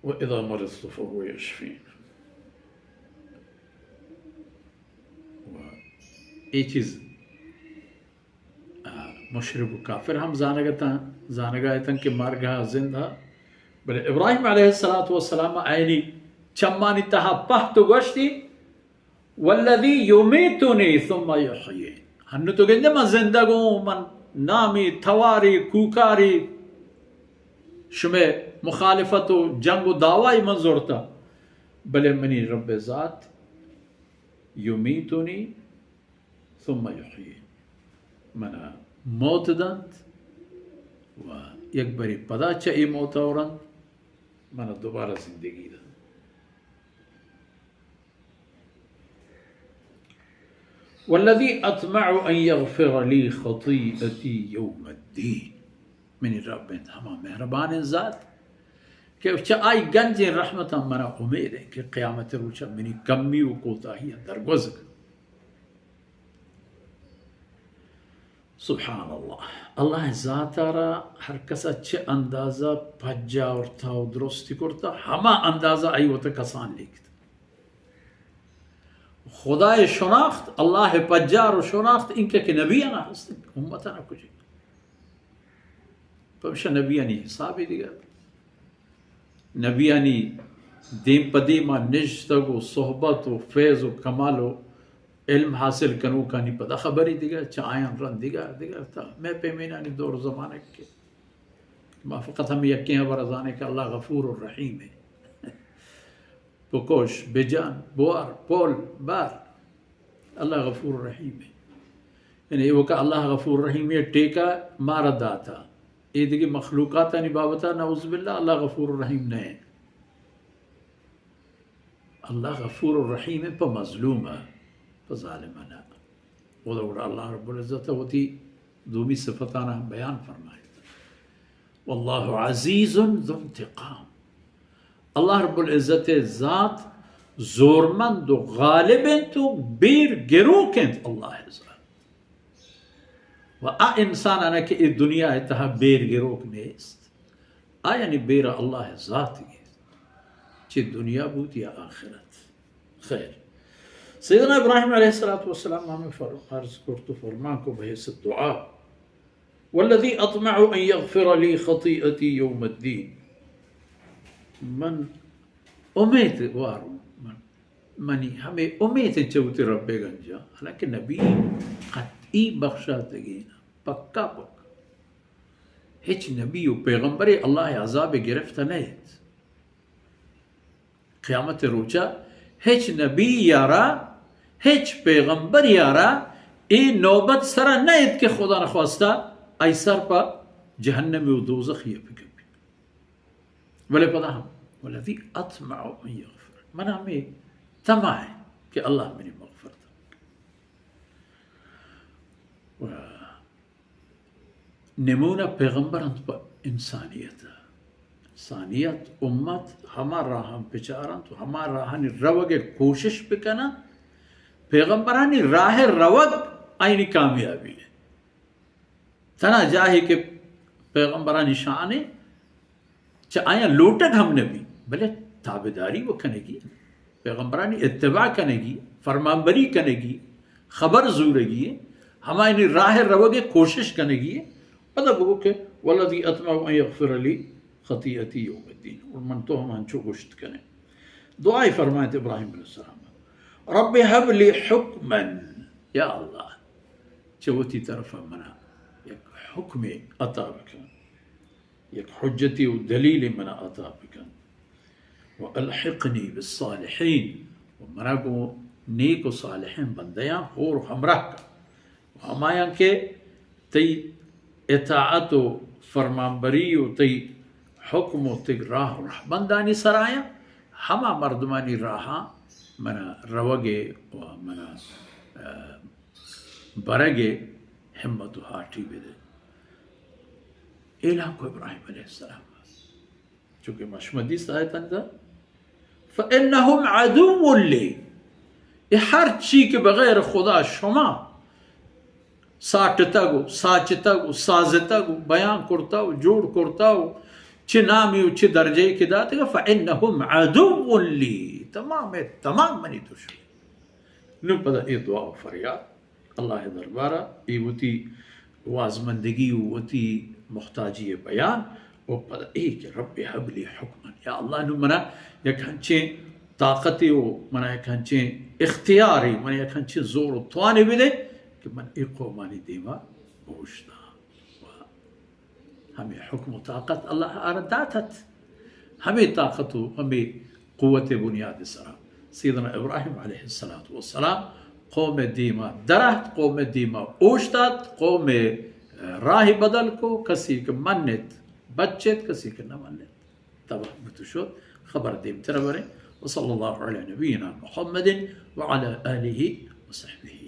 وإذا مرضت فهو يشفين. ये चीज़ मुशरिक काफिर हम जानगा के मार्गा जिंदा बले इब्राहिम अलैहिस्सलातु वस्सलाम आयनी चम्मानी तहा पहत गोश्ती वल्लज़ी युमीतुनी सुम्मा युहयीन हन्नु तो गंदे मन जिंदगो मन नामी थवारी कुकारी शुमे मुखालिफतो जंगो दावाई मंजूरता बले मनी रब ज़ात युमीतुनी सुम्मा युहयीन मना मौत दंत व एक बरी पदा चे मौत औरन मना दोबारा जिंदगी दंत वल्लज़ी अत्मअु अन यग़फ़िर ली ख़तीअती यौमद्दीन मिनी रब हमा मेहरबान ज़ात के आई गंज रहमत मना उम्मीद है कि क़यामत रोचा मिनी कमी व कोताही दरगुज़ सुभान अल्लाह ज़ातारा हर कस अच्छे अंदाज़ा भज्जा और था दुरुस्ती करता हमा अंदाज़ा आई होता कसान लिखता खुदाए शनाख्त अल्लाह पज्जार और शनाख्त इनके के नबी ना हस्ते उम्मत ना कुछ पमशा नबियानी हिसाबी दिगा नबियानी दीम पदीमा निश्तगो सोहबत व फैज़ व कमाल व इल्म हासिल करूँ का नहीं पता खबरी दिगा चायन रन दिगा था मैं पे मैंने नहीं दौर ज़माने के माफ़क़त हम यकीन बरज़ाने का अल्लाह गफ़ूर और रहीम है पुकोश बेजान बुआर पोल बार अल्लाह गफ़ूर रहीम है यानी वो का अल्लाह गफ़ूर रहीम है टेका मारा दाता ये देखिए मखलूक़ात नहीं बाबता नऊज़ बिल्लाह अल्लाह गफ़ूर रहीम नहीं अल्लाह गफ़ूर रहीम है पर मज़लूम है पर ज़ालिमाना वो तो अल्लाह रब्बुल इज़्ज़त होती दूमी सिफ़ताना हम बयान फरमाए वल्लाहु अज़ीज़ुन ज़ु इंतिक़ाम अल्लाह रब्बुल इज़्ज़त ज़ात ज़ोरमंद व गालिब तो बीर गिरो केंत अल्लाह ज़ात व आ इंसान अना के इस दुनिया है तहा बीर गिरो नेस्त आ यानी बीर अल्लाह ज़ात है ची दुनिया बूत या आखिरत खैर सैयदना इब्राहिम अलैहिस्सलातु वस्सलाम हमें अर्ज़ करतो फरमा को बहस दुआ वल्लज़ी अत्मअु अन यग़फ़िर ली ख़तीअती यौमद्दीन मन उम्मीद वारू मनी हमें उम्मीद चौथे रब्बे गंजा हालांकि नबी कतई बख्शा तगीना पक्का हिच नबी व पैगंबरे अल्लाह अज़ाब गिरफ्त नयत क़यामत रोचा हिच नबी यारा हिच पैगंबर यारा ए नौबत सरा नयत के खुदा नख्वास्ता आई सर पर जहन्नम व दोज़ख ये फिक्र वले पता हम वल्लज़ी अत्मअु अन यग़फ़िर मना हमें तमा है कि अल्लाह मेरी मग़फ़िरत नमूना पैगंबर पर इंसानियत उम्मत हमार राहम पिचारन तो हमार राहनी रवगे कोशिश पिकना पैगंबरानी राह रवग आईनी कामयाबी है तना जाहे के पैगंबरानी शान आया लोटक हमने भी भले ताबेदारी वो कनेगी पैगंबरानी इत्तिबा कनेगी फरमाबरी कनेगी खबर जूरेगी हमारी राह रवगे कोशिश कनेगी मतलब वो के वल्लज़ी अत्मअु अन यग़फ़िर ली ख़तीअती यौमद्दीन और मन तो हम अंचो गुश्त करें दुआ फरमाए इब्राहिम अलैहिस्सलाम रब्बि हब ली हुक्मन या अल्लाह चौथी तरफ मना एक हुक्म अता बकन एक हुज्जती व दलील मना अता बकन व अलहिक़नी बिस्सालिहीन व मना को नेक व सालिहीन बंदयां और हमरा का हमाया के तई इताअत व फरमाबरी व तई हुक्म व तई राह रहबंदानी सराया हमा मर्दमानी राहा मना रवगे व मना बरगे हिम्मत हाटी बेदे एलान को इब्राहिम अलैहिस्सलाम चूँकि मशमदी सायत अंदर फ़इन्नहुम अदुव्वुन ली ये हर चीज़ के बगैर खुदा शुमा साटता गो साचता गो साजता गो बयान करता हो जोड़ करता हो چه نامی و چه درجه که داده فإنهم عدو لی تمام منی دشمن. نو پدا ای دعا و فریاد الله دربارا ای وتی وازمندگی و وتی محتاجی بیان و پدا ای که رب هب لی حکما یا الله نو منا یک هنچه طاقتی و منا یک هنچه اختیاری منا یک هنچه زور و توانی بده که من ای قومانی دیما بوشتا हमें हुक्म ताकत अल्लाह आरदातत हमें ताकत हमें क़ुव्वत बुनियाद सरा सैयदना इब्राहिम अलैहिस्सलातु वस्सलाम कौम दीमा दरहत कौम दीमा ओशतात कौम राह बदल को कसी के मन्नत बच्चेत कसी के न मन्नत तब बतशो खबर दीम तरबरे वसल्लल्लाहु अला नबीना मुहम्मदिन व अला आलिहि व सहबिहि